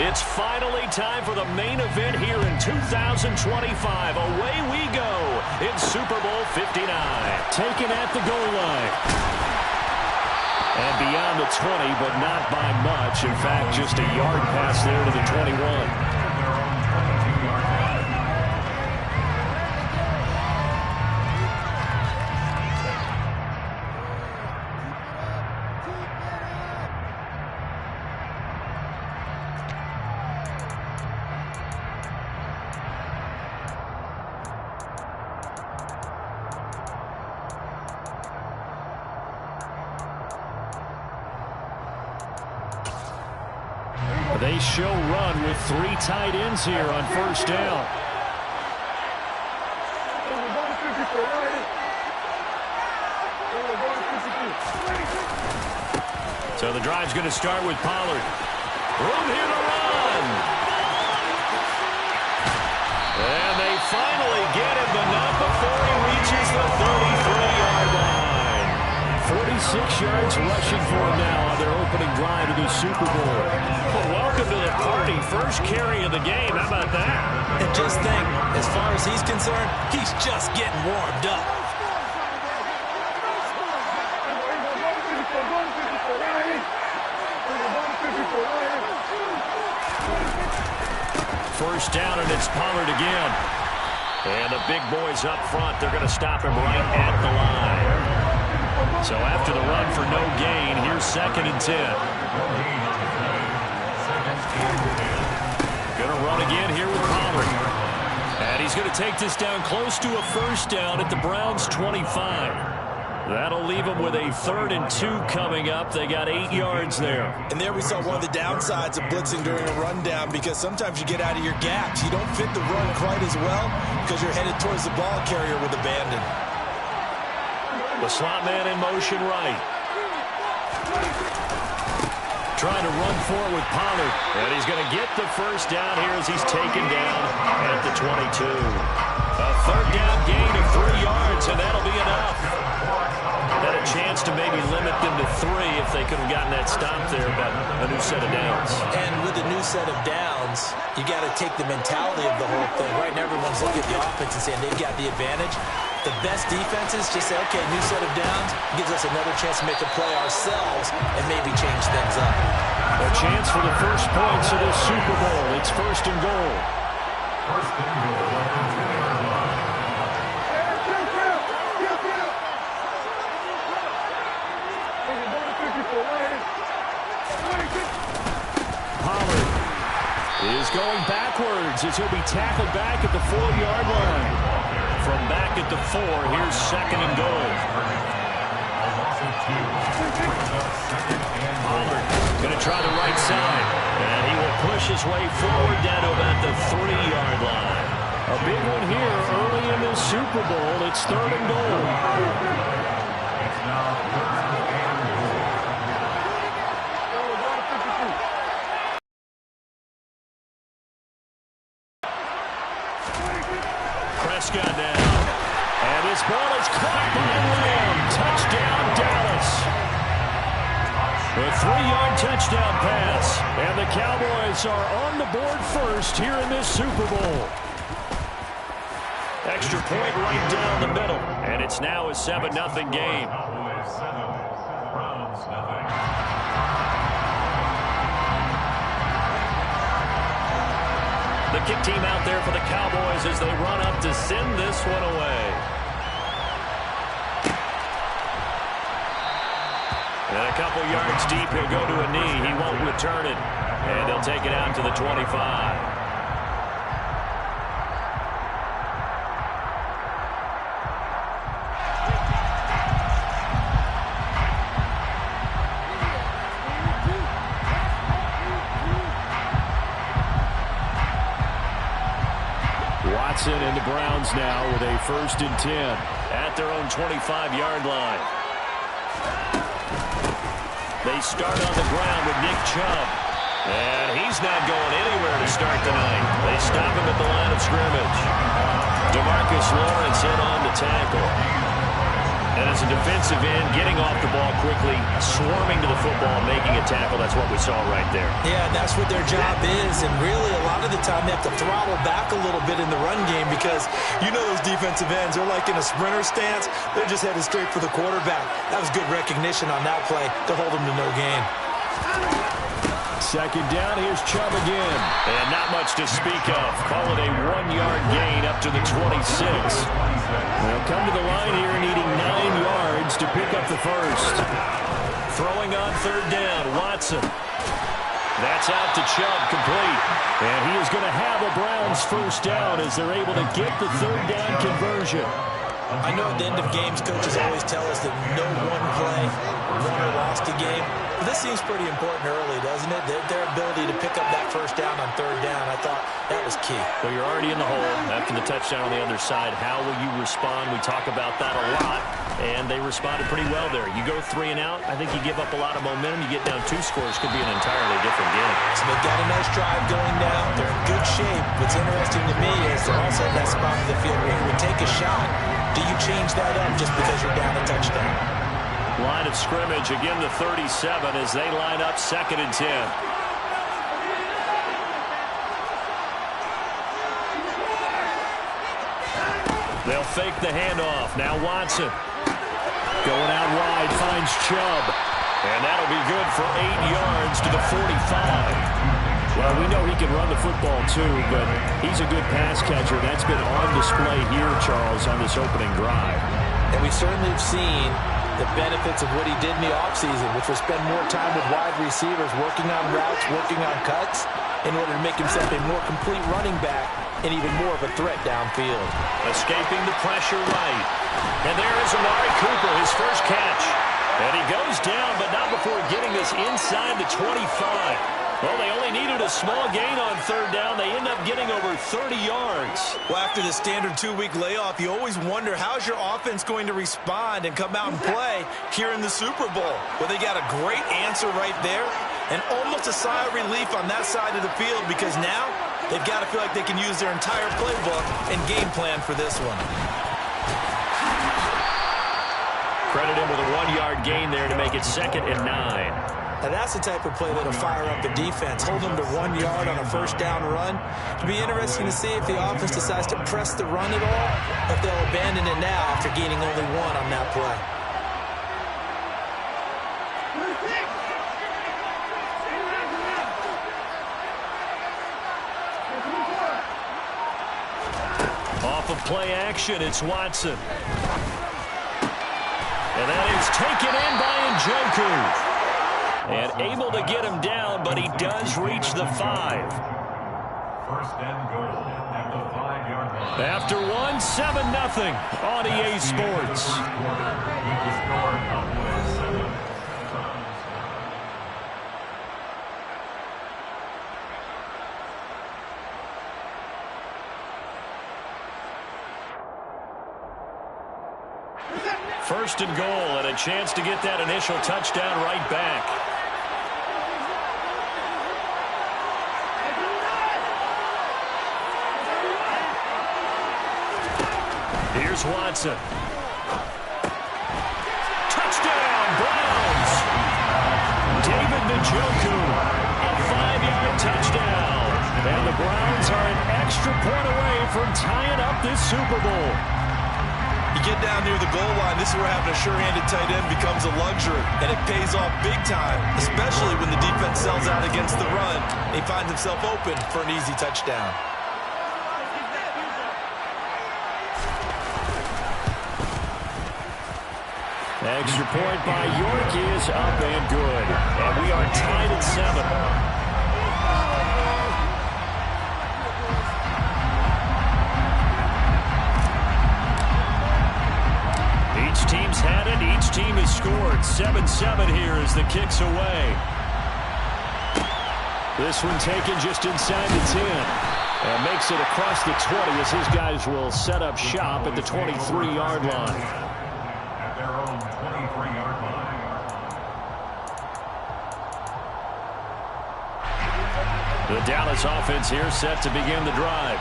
It's finally time for the main event here in 2025. Away we go. It's Super Bowl 59. Taken at the goal line. And beyond the 20, but not by much. In fact, just a yard pass there to the 21. They show run with 3 tight ends here on first down. So the drive's going to start with Pollard. Room here to run. And they finally get him, but not before he reaches the 33-yard line. 46 yards rushing for him now on their opening drive of the Super Bowl. Well, welcome to the party. First carry of the game. How about that? And just think, as far as he's concerned, he's just getting warmed up. First down, and it's Pollard again. And the big boys up front, they're going to stop him right at the line. So after the run for no gain, here's 2nd and 10. Going to run again here with Pollard. And he's going to take this down close to a first down at the Browns' 25. That'll leave them with a 3rd and 2 coming up. They got 8 yards there. And there we saw one of the downsides of blitzing during a rundown, because sometimes you get out of your gaps. You don't fit the run quite as well because you're headed towards the ball carrier with abandon. The slot man in motion right. Trying to run for it with Pollard. And he's going to get the first down here as he's taken down at the 22. A 3rd down gain of 3 yards, and that'll be enough. Had a chance to maybe limit them to 3 if they could have gotten that stop there, but a new set of downs. And with a new set of downs, you got to take the mentality of the whole thing. Right now, everyone's looking at the offense and saying they've got the advantage. The best defenses just say, okay, new set of downs gives us another chance to make a play ourselves and maybe change things up. A chance for the first points of this Super Bowl. It's 1st and goal. First and goal. Is going backwards as he'll be tackled back at the 4-yard line. From back at the 4, here's 2nd and goal. Pollard going to try the right side. And he will push his way forward down to about the 3-yard line. A big one here early in this Super Bowl. It's 3rd and goal. It's now 3rd and goal. Prescott now. And this ball is caught by Lamb. Touchdown, Dallas. A 3-yard touchdown pass. And the Cowboys are on the board first here in this Super Bowl. Extra point right down the middle. And it's now a 7-0 game. The kick team out there for the Cowboys as they run up to send this one away. And a couple yards deep, he'll go to a knee. He won't return it. And they'll take it out to the 25. And the Browns now with a 1st and 10 at their own 25-yard line. They start on the ground with Nick Chubb. And he's not going anywhere to start the night. They stop him at the line of scrimmage. DeMarcus Lawrence in on the tackle. And as a defensive end, getting off the ball quickly, swarming to the football and making a tackle. That's what we saw right there. Yeah, that's what their job is. And really, a lot of the time, they have to throttle back a little bit in the run game because you know those defensive ends, they're like in a sprinter stance. They're just headed straight for the quarterback. That was good recognition on that play to hold them to no gain. Second down, here's Chubb again. And not much to speak of. Call it a 1-yard gain up to the 26. They'll come to the line here needing 9 yards to pick up the first. Throwing on third down, Watson. That's out to Chubb, complete. And he is going to have a Browns first down as they're able to get the third down conversion. I know at the end of games, coaches always tell us that no one play won or lost a game. But this seems pretty important early, doesn't it? Their ability to pick up that first down on third down, I thought that was key. Well, you're already in the hole after the touchdown on the other side. How will you respond? We talk about that a lot, and they responded pretty well there. You go 3 and out, I think you give up a lot of momentum. You get down 2 scores, could be an entirely different game. So they've got a nice drive going now. They're in good shape. What's interesting to me is they're also in that spot of the field where you would take a shot. Do you change that up just because you're down a touchdown? Line of scrimmage, again the 37 as they line up 2nd and 10. They'll fake the handoff. Now Watson. Going out wide, finds Chubb. And that'll be good for 8 yards to the 45. Well, we know he can run the football too, but he's a good pass catcher. That's been on display here, Charles, on this opening drive. And we certainly have seen the benefits of what he did in the offseason, which was spend more time with wide receivers, working on routes, working on cuts, in order to make himself a more complete running back and even more of a threat downfield. Escaping the pressure right. And there is Amari Cooper, his first catch. And he goes down, but not before getting this inside the 25. Well, they only needed a small gain on third down. They end up getting over 30 yards. Well, after the standard 2-week layoff, you always wonder how's your offense going to respond and come out and play here in the Super Bowl. Well, they got a great answer right there and almost a sigh of relief on that side of the field because now they've got to feel like they can use their entire playbook and game plan for this one. Credit him with a 1-yard gain there to make it 2nd and 9. Now that's the type of play that'll fire up the defense. Hold them to 1 yard on a first down run. It'll be interesting to see if the offense decides to press the run at all, or if they'll abandon it now after gaining only 1 on that play. Off of play action, it's Watson. And that is taken in by Njoku. And able to get him down, but he does reach the 5. First and goal at the 5-yard line. After 1, 7-0 on EA Sports. First and goal, and a chance to get that initial touchdown right back. Here's Watson. Touchdown, Browns! David Njoku, a 5-yard touchdown. And the Browns are an extra point away from tying up this Super Bowl. You get down near the goal line, this is where having a sure-handed tight end becomes a luxury, and it pays off big time, especially when the defense sells out against the run, and he finds himself open for an easy touchdown. Extra point by York is up and good. And we are tied at 7. Each team's had it. Each team has scored. 7-7 here as the kick's away. This one taken just inside the 10. And makes it across the 20 as his guys will set up shop at the 23-yard line. The Dallas offense here set to begin the drive.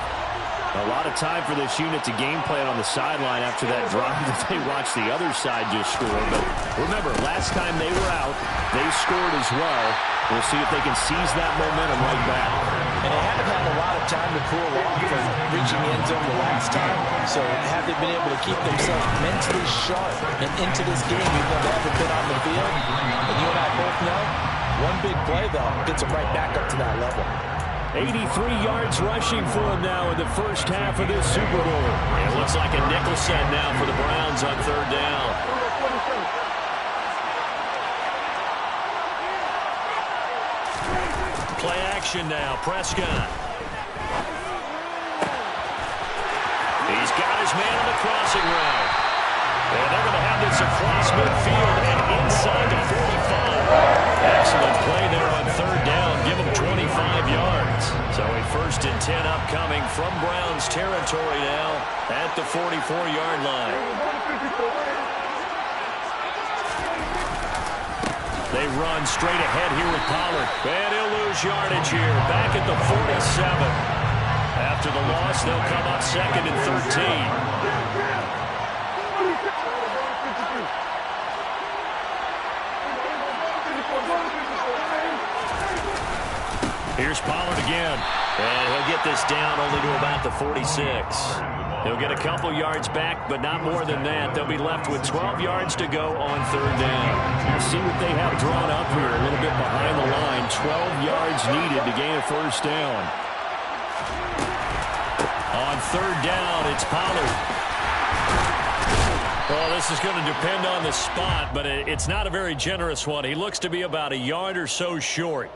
A lot of time for this unit to game plan on the sideline after that drive that they watched the other side just score. But remember, last time they were out, they scored as well. We'll see if they can seize that momentum right back. And they haven't had a lot of time to cool off from reaching the end zone the last time. So have they been able to keep themselves mentally sharp and into this game even though they haven't been on the field? And you and I both know, one big play, though, gets them right back up to that level. 83 yards rushing for him now in the first half of this Super Bowl. It looks like a nickel set now for the Browns on third down. Play action now, Prescott. He's got his man on the crossing route. And they're going to have this across midfield and inside the 45. Excellent play there on third down. Give him 25 yards. So a 1st and 10 upcoming from Browns territory now at the 44-yard line. They run straight ahead here with Pollard. And he'll lose yardage here. Back at the 47. After the loss, they'll come up 2nd and 13. Here's Pollard again. And he'll get this down only to about the 46. He'll get a couple yards back, but not more than that. They'll be left with 12 yards to go on third down. We'll see what they have drawn up here a little bit behind the line. 12 yards needed to gain a first down. On third down, it's Pollard. Well, this is going to depend on the spot, but it's not a very generous one. He looks to be about a yard or so short.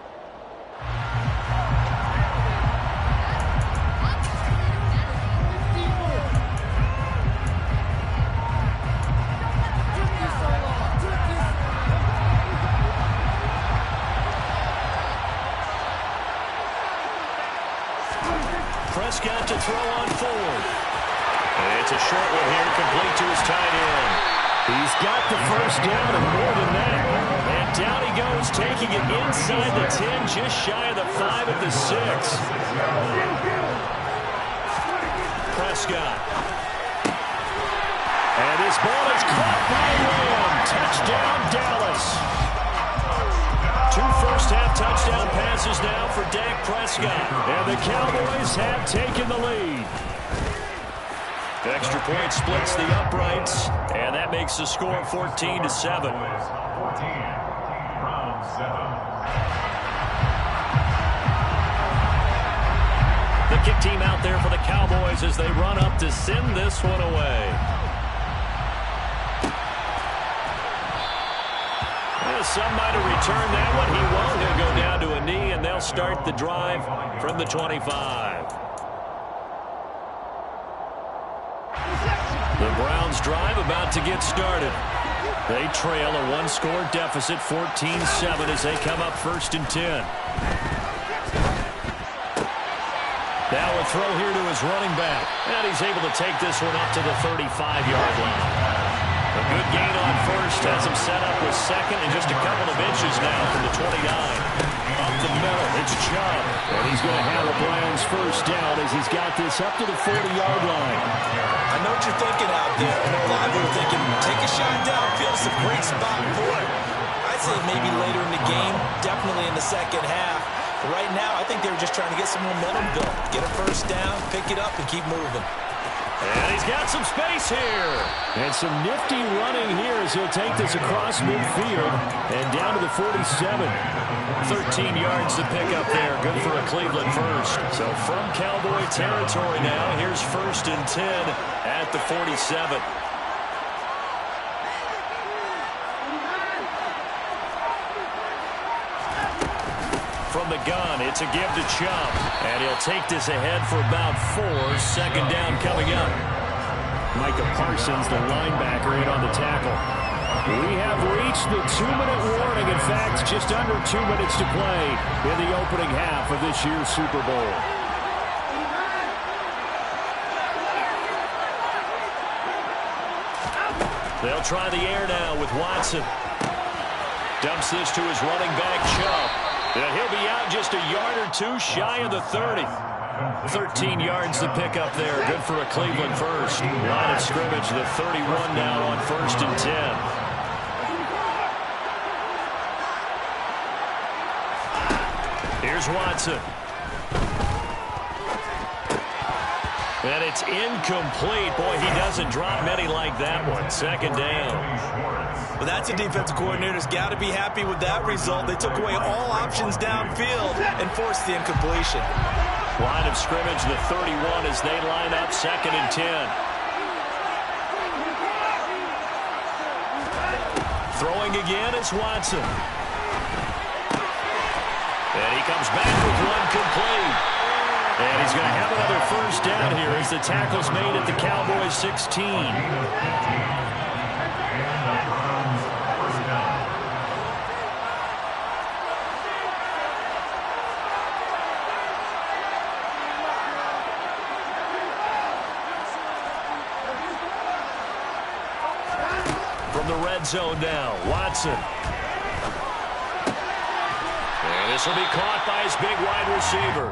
Prescott to throw on forward. It's a short one here, complete to his tight end. He's got the first down and more than that. And down he goes, taking it inside the 10, just shy of the 5 at the 6. Prescott. And his ball is caught by Lamb. Touchdown, Dallas. 2 first-half touchdown passes now for Dak Prescott. And the Cowboys have taken the lead. Extra point splits the uprights, and that makes the score 14-7. 14, round 7. The kick team out there for the Cowboys as they run up to send this one away. Some might have returned that one. He won't. He'll go down to a knee, and they'll start the drive from the 25. The Browns drive about to get started. They trail a 1-score deficit, 14-7, as they come up 1st and 10. Now a throw here to his running back, and he's able to take this one up to the 35-yard line. A good gain on first, has him set up with 2nd and just a couple of inches now from the 29. Up the middle, it's Chubb. And he's going to have a Browns first down as he's got this up to the 40-yard line. I know what you're thinking out there. I know a lot of you are thinking, take a shot downfield. It's a great spot for it. I'd say maybe later in the game, definitely in the second half. But right now, I think they were just trying to get some momentum built. Get a first down, pick it up, and keep moving. And he's got some space here. And some nifty running here as he'll take this across midfield and down to the 47. 13 yards to pick up there. Good for a Cleveland first. So from Cowboy territory now, here's 1st and 10 at the 47. From the gun, it's a give to Chubb. And he'll take this ahead for about 4. 2nd down coming up. Micah Parsons, the linebacker, in on the tackle. We have reached the 2-minute warning. In fact, just under 2 minutes to play in the opening half of this year's Super Bowl. They'll try the air now with Watson. Dumps this to his running back, Chubb. He'll be out just a yard or 2 shy of the 30. 13 yards to pick up there. Good for a Cleveland first. Line of scrimmage, the 31 now on 1st and 10. Here's Watson. And it's incomplete. Boy, he doesn't drop many like that one. 2nd down. Well, that's a defensive coordinator's got to be happy with that result. They took away all options downfield and forced the incompletion. Line of scrimmage, the 31 as they line up 2nd and 10. Throwing again is Watson. And he comes back with one complete. And he's going to have another 1st down here as the tackle's made at the Cowboys 16. From the red zone now, Watson. And this will be caught by his big wide receiver.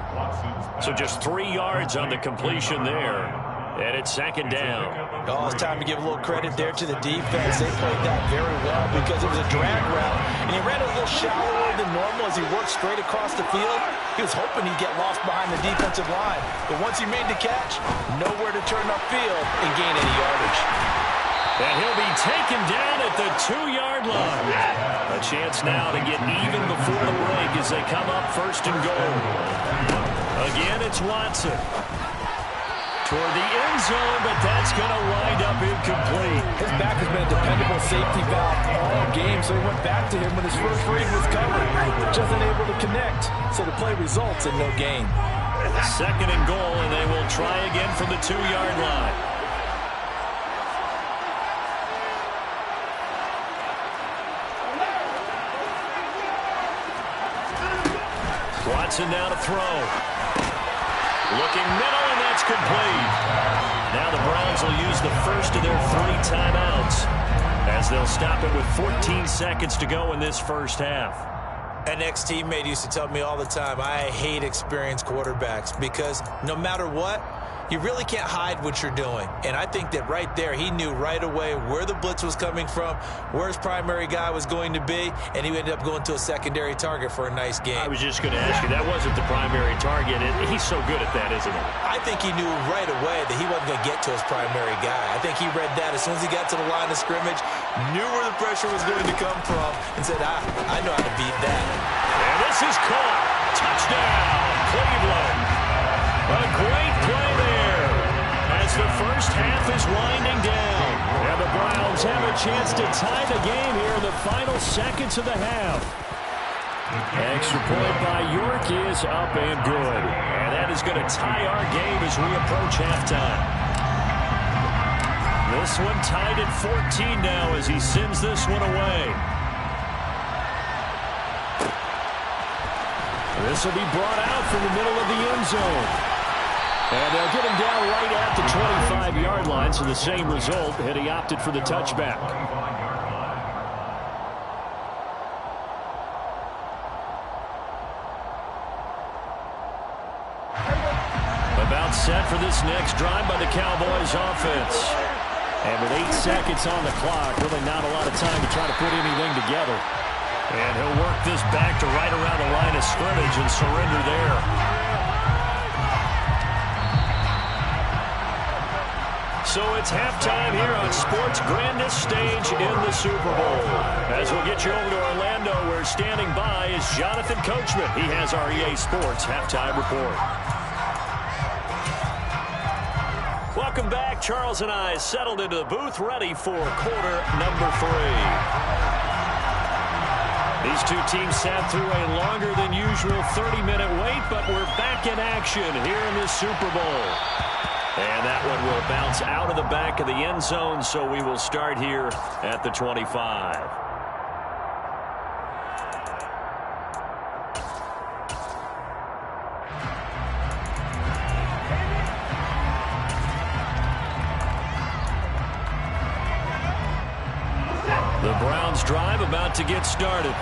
So just 3 yards on the completion there. And it's 2nd down. Oh, it's time to give a little credit there to the defense. They played that very well because it was a drag route. And he ran a little shallower than normal as he worked straight across the field. He was hoping he'd get lost behind the defensive line. But once he made the catch, nowhere to turn upfield and gain any yardage. And he'll be taken down at the 2-yard line. A chance now to get even before the break as they come up 1st and goal. Again, it's Watson. Toward the end zone, but that's going to wind up incomplete. His back has been a dependable safety valve all game, so he went back to him when his first read was covered. Just unable to connect, so the play results in no gain. 2nd and goal, and they will try again from the 2-yard line. Watson now to throw. Looking middle, and that's complete. Now the Browns will use the first of their 3 timeouts as they'll stop it with 14 seconds to go in this first half. An ex-teammate used to tell me all the time, I hate experienced quarterbacks because no matter what, you really can't hide what you're doing. And I think that right there, he knew right away where the blitz was coming from, where his primary guy was going to be, and he ended up going to a secondary target for a nice game. I was just going to ask you, that wasn't the primary target. He's so good at that, isn't he? I think he knew right away that he wasn't going to get to his primary guy. I think he read that as soon as he got to the line of scrimmage, knew where the pressure was going to come from, and said, I know how to beat that. And this is caught. Touchdown, Cleveland. A great play there as the first half is winding down. And the Browns have a chance to tie the game here in the final seconds of the half. Extra point by York is up and good. And that is going to tie our game as we approach halftime. This one tied at 14 now as he sends this one away. This will be brought out from the middle of the end zone. And they'll get him down right at the 25-yard line, so the same result, and he opted for the touchback. About set for this next drive by the Cowboys offense. And with 8 seconds on the clock, really not a lot of time to try to put anything together. And he'll work this back to right around the line of scrimmage and surrender there. So it's halftime here on sports' grandest stage in the Super Bowl. As we'll get you over to Orlando, where standing by is Jonathan Coachman. He has our EA Sports halftime report. Welcome back. Charles and I settled into the booth, ready for quarter number 3. These two teams sat through a longer than usual 30-minute wait, but we're back in action here in the Super Bowl. And that one will bounce out of the back of the end zone, so we will start here at the 25. The Browns drive about to get started.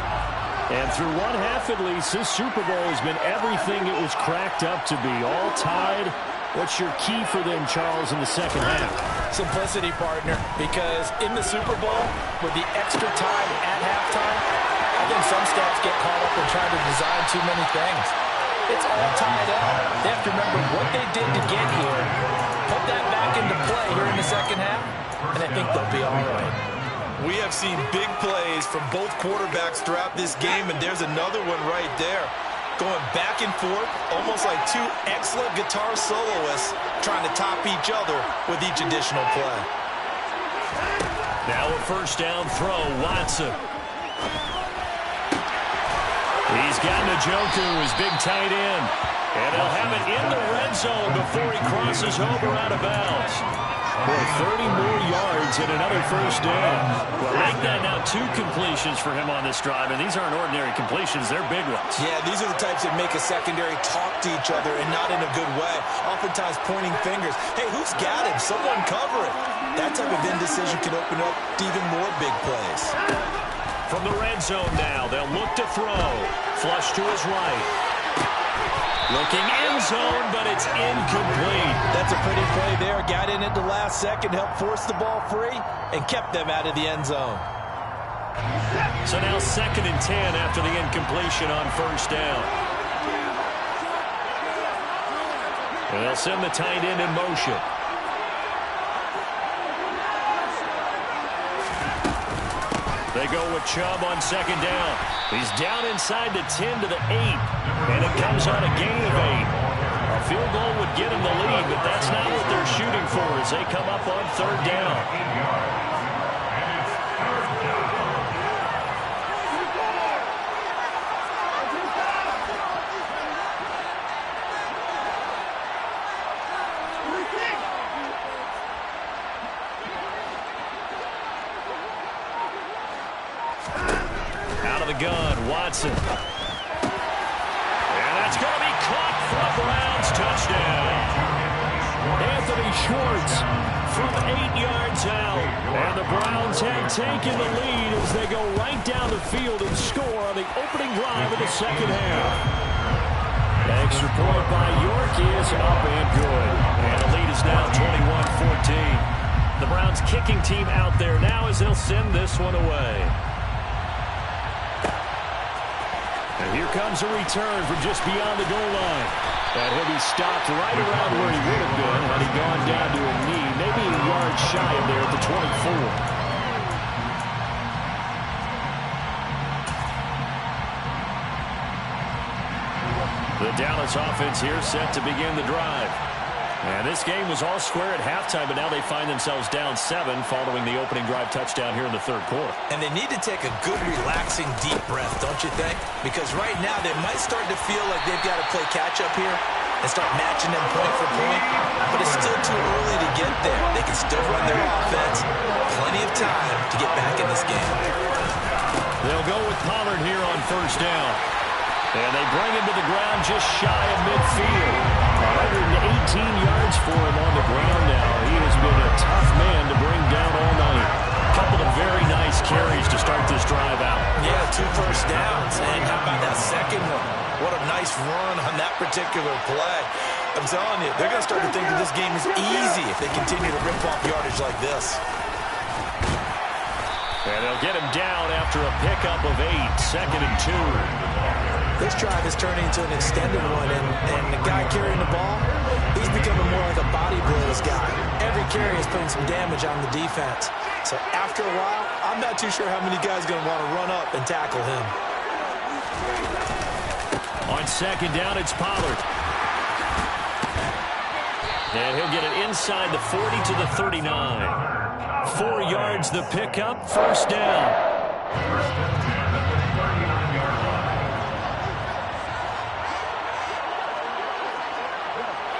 And through one half at least, this Super Bowl has been everything it was cracked up to be. All tied. What's your key for them, Charles, in the second half? Simplicity, partner, because in the Super Bowl, with the extra time at halftime, I think some staffs get caught up in trying to design too many things. It's all tied up. They have to remember what they did to get here, put that back into play here in the second half, and I think they'll be all right. We have seen big plays from both quarterbacks throughout this game, and there's another one right there. Going back and forth, almost like two excellent guitar soloists trying to top each other with each additional play. Now a first down throw, Watson. He's got Njoku, his big tight end. And he'll have it in the red zone before he crosses over out of bounds. Boy, 30 more yards and another first down. Well, make that now 2 completions for him on this drive, and these aren't ordinary completions. They're big ones. Yeah, these are the types that make a secondary talk to each other and not in a good way. Oftentimes pointing fingers. Hey, who's got him? Someone cover it. That type of indecision can open up to even more big plays. From the red zone now, they'll look to throw. Flush to his right. Looking end zone, but it's incomplete. That's a pretty play there. Got in at the last second, helped force the ball free, and kept them out of the end zone. So now 2nd and 10 after the incompletion on first down. And they'll send the tight end in motion. They go with Chubb on 2nd down. He's down inside the 10 to the 8. And it comes on a gain of 8. A field goal would get him the lead, but that's not what they're shooting for as they come up on 3rd down. Gun, Watson. And that's going to be caught for a Browns touchdown. Anthony Schwartz from 8 yards out. And the Browns have taken the lead as they go right down the field and score on the opening drive of the second half. Extra point by York is up and good. And the lead is now 21-14. The Browns kicking team out there now as they'll send this one away. And here comes a return from just beyond the goal line. And he'll be stopped right around where he would have been had he gone down to a knee, maybe a yard shy of there at the 24. The Dallas offense here set to begin the drive. And this game was all square at halftime, but now they find themselves down 7 following the opening drive touchdown here in the 3rd quarter. And they need to take a good, relaxing, deep breath, don't you think? Because right now they might start to feel like they've got to play catch-up here and start matching them point for point. But it's still too early to get there. They can still run their offense. Plenty of time to get back in this game. They'll go with Pollard here on first down. And they bring him to the ground just shy of midfield. 118 yards for him on the ground now. He has been a tough man to bring down all night. A couple of very nice carries to start this drive out. Yeah, 2 first downs. And how about that second one? What a nice run on that particular play. I'm telling you, they're going to start to think that this game is easy if they continue to rip off yardage like this. And they'll get him down after a pickup of 8, 2nd and 2. This drive is turning into an extended one, and the guy carrying the ball, he's becoming more like a body blows guy. Every carry is putting some damage on the defense. So after a while, I'm not too sure how many guys are going to want to run up and tackle him. On 2nd down, it's Pollard. And he'll get it inside the 40 to the 39. 4 yards the pickup, first down.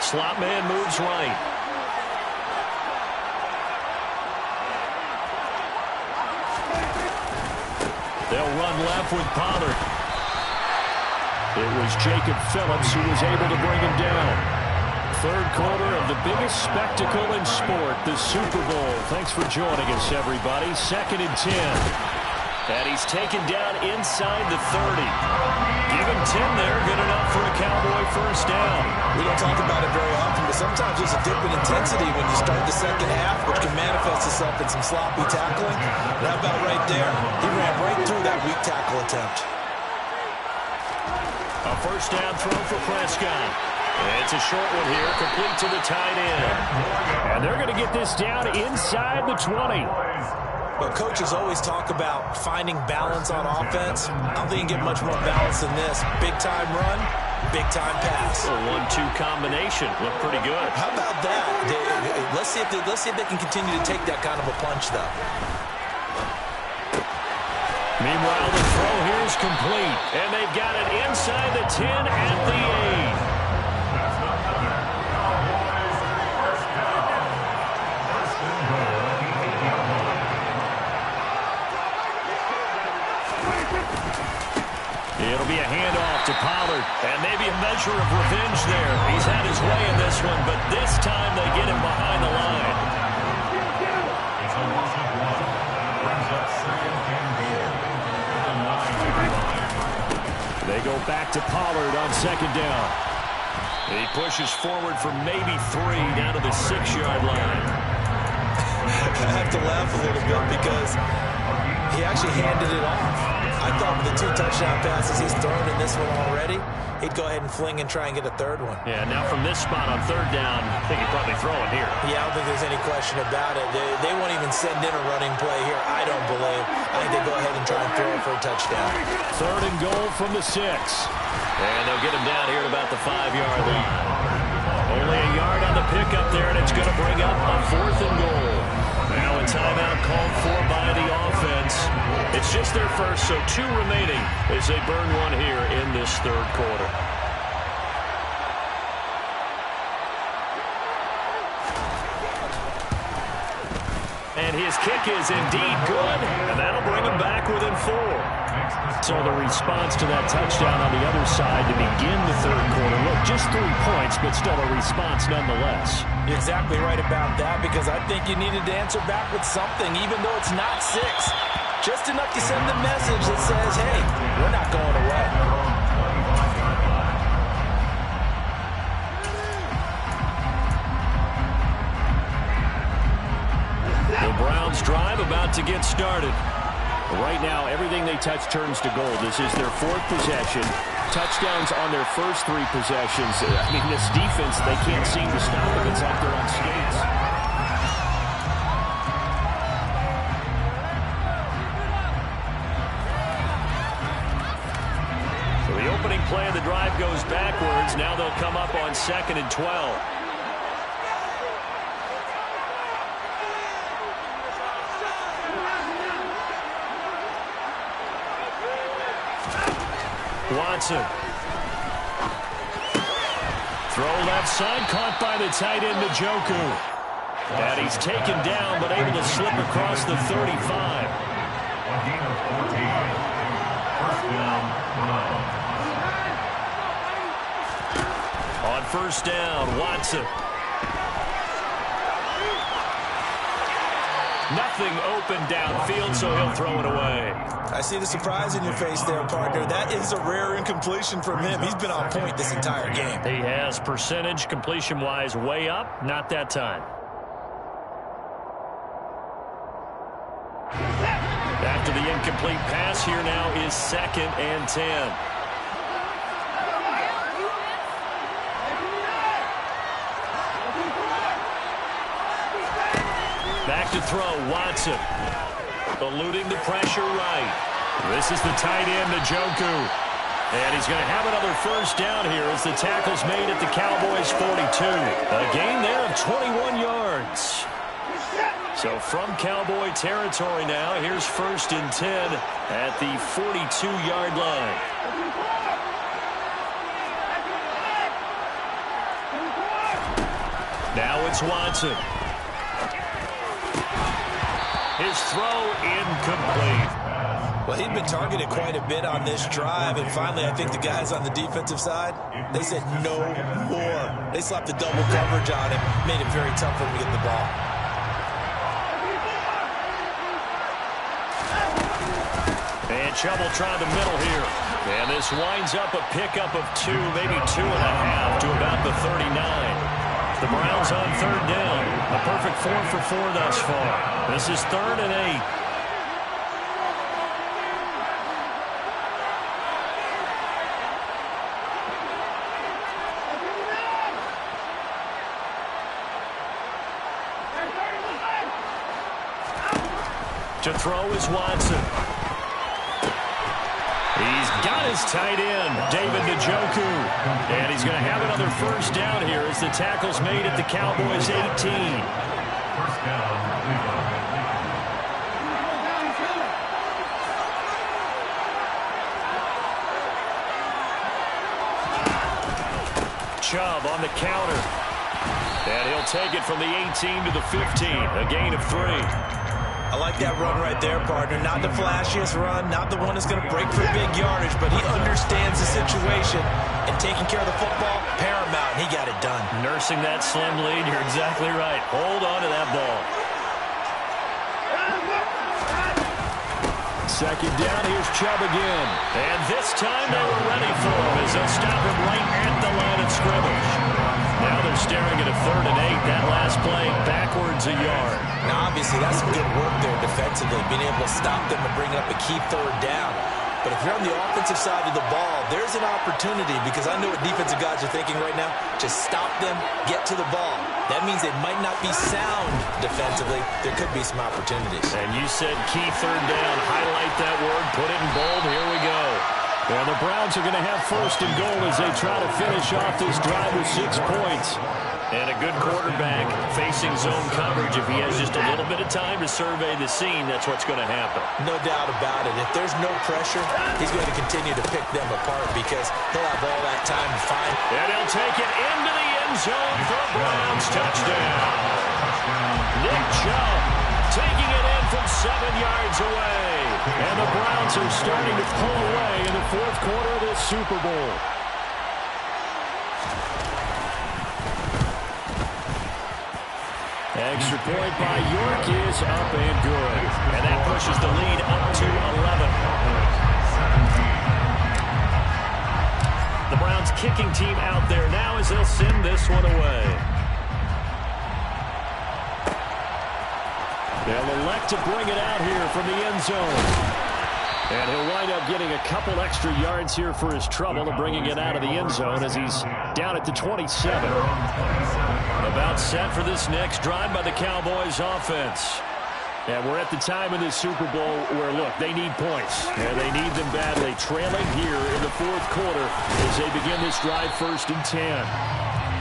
Slot man moves right. They'll run left with Pollard. It was Jacob Phillips who was able to bring him down. 3rd quarter of the biggest spectacle in sport, the Super Bowl. Thanks for joining us, everybody. 2nd and 10. And he's taken down inside the 30. Give him 10 there. Good enough for a Cowboy first down. We don't talk about it very often, but sometimes there's a dip in intensity when you start the second half, which can manifest itself in some sloppy tackling. And how about right there? He ran right through that weak tackle attempt. A first down throw for Prescott. It's a short one here, complete to the tight end. And they're going to get this down inside the 20. But coaches always talk about finding balance on offense. I don't think you can get much more balance than this. Big-time run, big-time pass. A 1-2 combination. Looked pretty good. How about that? Let's see if they can continue to take that kind of a punch, though. Meanwhile, the throw here is complete. And they got it inside the 10 at the 8. It'll be a handoff to Pollard, and maybe a measure of revenge there. He's had his way in this one, but this time they get him behind the line. It's a loss of 1. Brings up second and goal. They go back to Pollard on second down. He pushes forward for maybe 3 down to the 6-yard line. I have to laugh a little bit because he actually handed it off. I thought with the 2 touchdown passes he's thrown in this one already, he'd go ahead and fling and try and get a third one. Yeah, now from this spot on third down, I think he'd probably throw it here. Yeah, I don't think there's any question about it. They won't even send in a running play here, I don't believe. I think they go ahead and try and throw it for a touchdown. Third and goal from the 6. And they'll get him down here at about the 5-yard line. Only a yard on the pickup there, and it's going to bring up a 4th and goal. Now a timeout called for by the offense. It's just their first, so 2 remaining as they burn one here in this third quarter. And his kick is indeed good, and that'll bring him back within 4. So the response to that touchdown on the other side to begin the third quarter. Look, just 3 points, but still a response nonetheless. You're exactly right about that, because I think you needed to answer back with something, even though it's not 6. Just enough to send the message that says, hey, we're not going away. The Browns drive about to get started. Right now, everything they touch turns to gold. This is their 4th possession. Touchdowns on their first 3 possessions. I mean, this defense, they can't seem to stop them. It's like they're on skates. So the opening play of the drive goes backwards. Now they'll come up on 2nd and 12. Watson. Throw left side, caught by the tight end, Njoku. And he's taken down, but able to slip across the 35. A gain of 14. First down, On first down, Watson. Nothing open downfield, so he'll throw it away. I see the surprise in your face there, partner. That is a rare incompletion from him. He's been on point this entire game. He has percentage completion-wise way up. Not that time. After the incomplete pass, here now is 2nd and 10. Back to throw, Watson. Eluding the pressure right. This is the tight end, Njoku. And he's going to have another first down here as the tackle's made at the Cowboys' 42. A gain there of 21 yards. So from Cowboy territory now, here's 1st and 10 at the 42-yard line. Now it's Watson. His throw incomplete. Well, he'd been targeted quite a bit on this drive, and finally I think the guys on the defensive side, they said no more. They slapped the double coverage on him, made it very tough for him to get the ball. And Chubb will try the middle here. And this winds up a pickup of 2, maybe 2.5 to about the 39. The Browns on third down. A perfect 4 for 4 thus far. This is 3rd and 8. To throw is Watson. He's got his tight end, David Njoku. And he's going to have another first down here as the tackle's made at the Cowboys' 18. First down, Chubb on the counter. And he'll take it from the 18 to the 15, a gain of 3. I like that run right there, partner. Not the flashiest run, not the one that's going to break for big yardage, but he understands the situation, and taking care of the football, paramount. He got it done. Nursing that slim lead, you're exactly right. Hold on to that ball. Second down, here's Chubb again. And this time they were ready for him as they'll stop him right at the line of scrimmage. Now they're staring at a 3rd and 8. That last play backwards a yard. Now, obviously, that's some good work there defensively, being able to stop them and bring up a key 3rd down. But if you're on the offensive side of the ball, there's an opportunity, because I know what defensive guys are thinking right now. Just stop them, get to the ball. That means they might not be sound defensively. There could be some opportunities. And you said key 3rd down. Highlight that word. Put it in bold. Here we go. And the Browns are going to have 1st and goal as they try to finish off this drive with 6 points. And a good quarterback facing zone coverage. If he has just a little bit of time to survey the scene, that's what's going to happen. No doubt about it. If there's no pressure, he's going to continue to pick them apart because he'll have all that time to find. And he'll take it into the end zone for a Browns touchdown. Nick Chubb taking it in from 7 yards away. And the Browns are starting to pull away in the 4th quarter of this Super Bowl. Extra point by York is up and good. And that pushes the lead up to 11. The Browns kicking team out there now as they'll send this one away. They'll elect to bring it out here from the end zone. And he'll wind up getting a couple extra yards here for his trouble of bringing it out of the end zone as he's down at the 27. About set for this next drive by the Cowboys offense. And we're at the time in this Super Bowl where, look, they need points. And they need them badly. Trailing here in the 4th quarter as they begin this drive 1st and 10.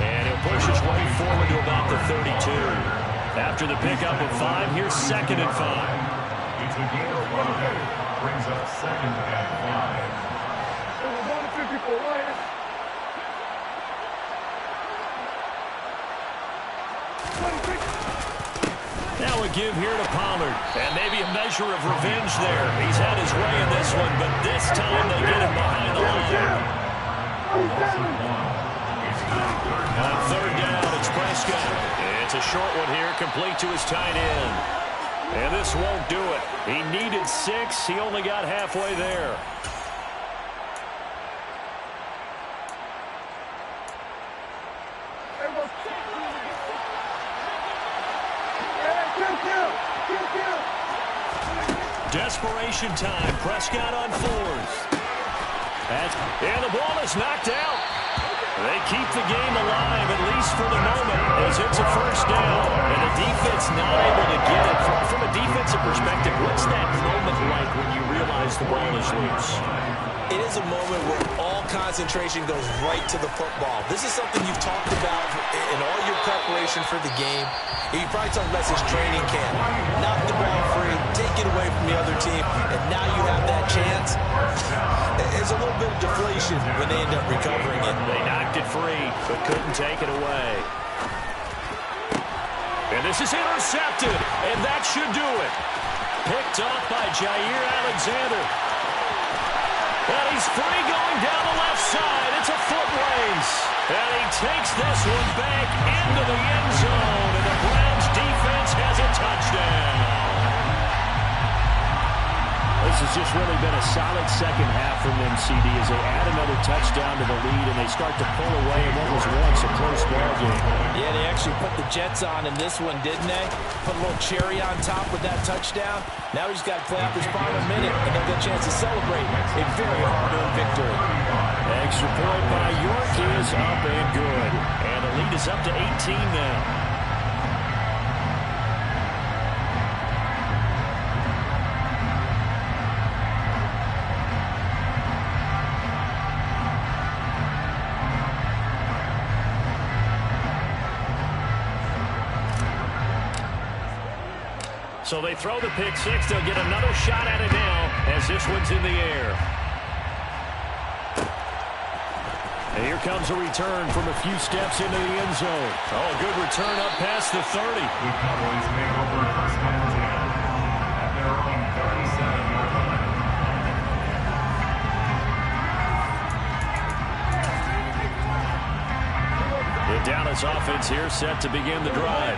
And he'll push his way forward to about the 32. After the pickup of 5, here's 2nd and 5. It's a gain of 1. Brings up 2nd and 5. Now a give here to Pollard. And maybe a measure of revenge there. He's had his way in this one, but this time they get him behind the line. On 3rd down, it's Prescott. It's a short one here, complete to his tight end. And this won't do it. He needed 6. He only got halfway there. Desperation time. Prescott on 4th. And the ball is knocked out. They keep the game alive, at least for the moment, as it's a first down. And the defense not able to get it. From a defensive perspective, what's that moment like when you realize the ball is loose? It is a moment where all concentration goes right to the football. This is something you've talked about in all your preparation for the game. You probably talked about this training camp. Knock the ball free, take it away from the other team, and now you have that chance. There's a little bit of deflation when they end up recovering it. They knocked it free, but couldn't take it away. And this is intercepted, and that should do it. Picked off by Jair Alexander. And he's free going down the left side. It's a foot race. And he takes this one back into the end zone. And the Browns defense has a touchdown. A This has just really been a solid second half from them, CD, as they add another touchdown to the lead and they start to pull away in what was once a close ball game. Yeah, they actually put the Jets on in this one, didn't they? Put a little cherry on top with that touchdown. Now we just got to play out this final minute, and they'll get a chance to celebrate a very hard-earned victory. Extra point by York is up and good. And the lead is up to 18 now. So they throw the pick six. They'll get another shot at it now as this one's in the air. And here comes a return from a few steps into the end zone. Oh, good return up past the 30. The Cowboys make over first and 10 at their own 37-yard line. The Dallas offense here set to begin the drive.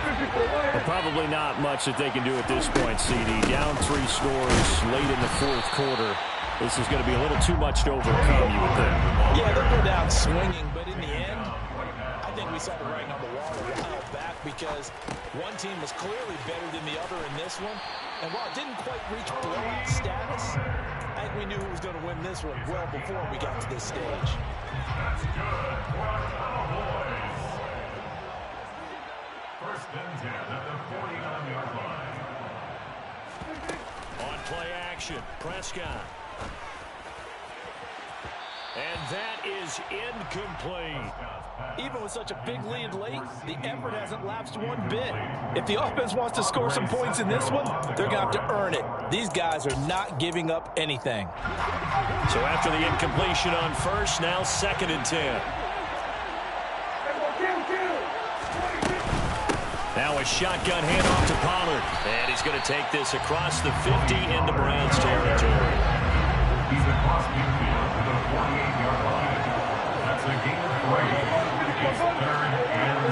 But probably not much that they can do at this point, CD. Down 3 scores late in the fourth quarter. This is going to be a little too much to overcome, you would think. Yeah, they'll go down swinging, but in the end, I think we saw the writing on the wall a while back because one team was clearly better than the other in this one. And while it didn't quite reach blowout status, I think we knew who was going to win this one well before we got to this stage. That's good for our Cowboys. First and 10 at the 49-yard line. On play action, Prescott. And that is incomplete. Even with such a big lead late, the effort hasn't lapsed one bit. If the offense wants to score some points in this one, they're going to have to earn it. These guys are not giving up anything. So after the incompletion on first, now 2nd and 10. Now a shotgun handoff to Pollard. And he's going to take this across the 50 into Browns territory. He's across midfield to the 48-yard line. That's a gain of 3. It's 3rd and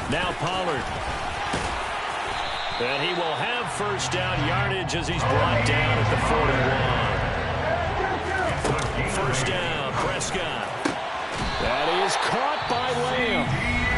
7. Now Pollard. And he will have first down yardage as he's brought down at the 41. First down, Prescott. That is caught by Lamb.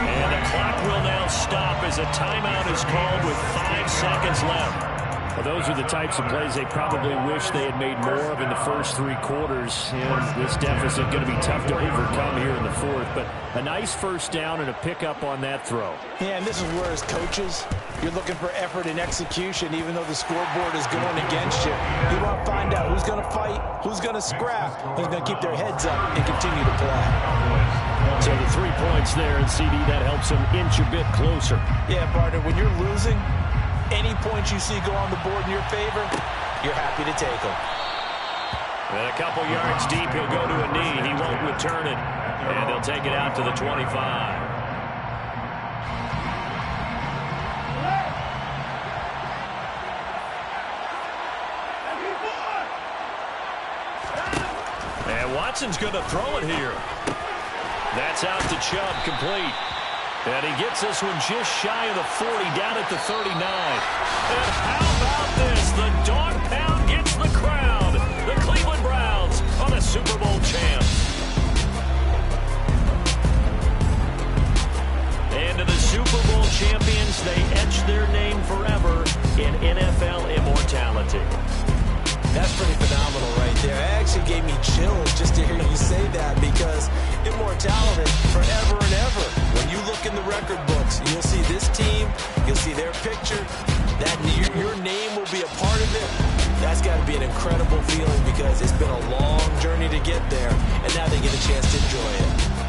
And the clock will now stop as a timeout is called with 5 seconds left. Well, those are the types of plays they probably wish they had made more of in the first 3 quarters. And this deficit going to be tough to overcome here in the fourth. But a nice first down and a pickup on that throw. Yeah, and this is where as coaches, you're looking for effort and execution, even though the scoreboard is going against you. You want to find out who's going to fight, who's going to scrap, who's going to keep their heads up and continue to play. So the 3 points there, and CD, that helps them inch a bit closer. Yeah, partner, when you're losing, any points you see go on the board in your favor, you're happy to take them. And a couple yards deep, he'll go to a knee. He won't return it, and they'll take it out to the 25. And Watson's going to throw it here. That's out to Chubb, complete. And he gets this one just shy of the 40, down at the 39. And how about this? The dog pound gets the crowd. The Cleveland Browns are the Super Bowl champs. And to the Super Bowl champions, they etch their name forever in NFL immortality. That's pretty phenomenal right there. It actually gave me chills just to hear you say that because immortality forever and ever. When you look in the record books, you'll see this team, you'll see their picture, that your name will be a part of it. That's got to be an incredible feeling because it's been a long journey to get there, and now they get a chance to enjoy it.